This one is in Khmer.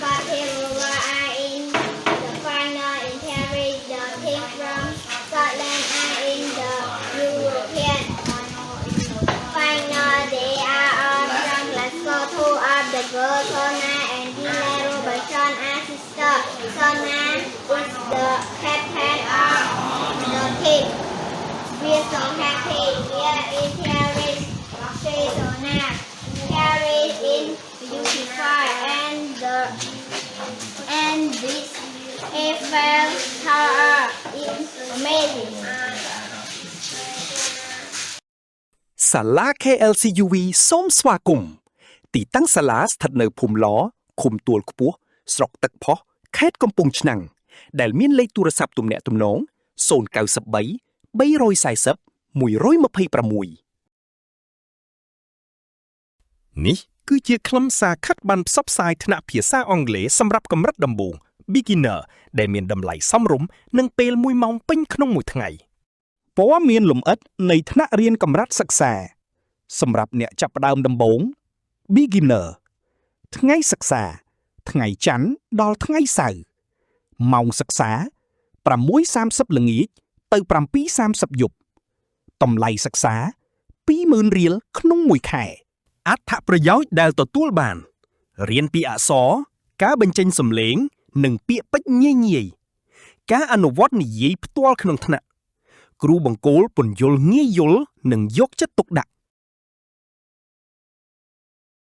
But here are in the final in Paris, the team from Scotland are in the European final. They are all from Glasgow. Two of the girls, Sona and Gina Robertson, are sisters. Sona is the captain of the team. We're so happy here in Paris. Say Sona. Paris in beautiful and this Eiffel Tower is amazing. សាលា KLCUV សូមស្វាគមន៍ទីតាំងសាលាស្ថិតនៅភូមិឡឃុំទួលខ្ពស់ស្រុកទឹកផុសខេត្តកំពង់ឆ្នាំងដែលមានលេខទូរស័ព្ទទំនាក់ទំនង093 340 126នេះគឺជាខ្លឹមសារខិតប័ណ្ណផ្សព្វផ្សាយថ្នាក់ភាសាអង់គ្លេសសម្រាប់កម្រិតដំបូង Beginner ដែលមានតម្លៃសមរម្យនិងពេល1ម៉ោងពេញក្នុងមួយថ្ងៃព័ត៌មានលម្អិតនៃថ្នាក់រៀនកម្រិតសិក្សាសម្រាប់អ្នកចាប់ផ្ដើមដំបូង Beginner ថ្ងៃសិក្សាថ្ងៃច័ន្ទដល់ថ្ងៃសៅរ៍ម៉ោងសិក្សា 6:30 ល្ងាចទៅ 7:30 យប់តម្លៃសិក្សា 20,000 រៀលក្នុងមួយខែអត្ថប្រយោជន៍ដែលទទួលបានរៀនពីអក្សរការបញ្ចេញសំឡេងនិងពាក្យពេចន៍ងាយៗការអនុវត្តនិយាយផ្ទាល់ក្នុងថ្នាក់គ្រូបង្គោលពន្យល់ងាយយល់និងយកចិត្តទុកដាក់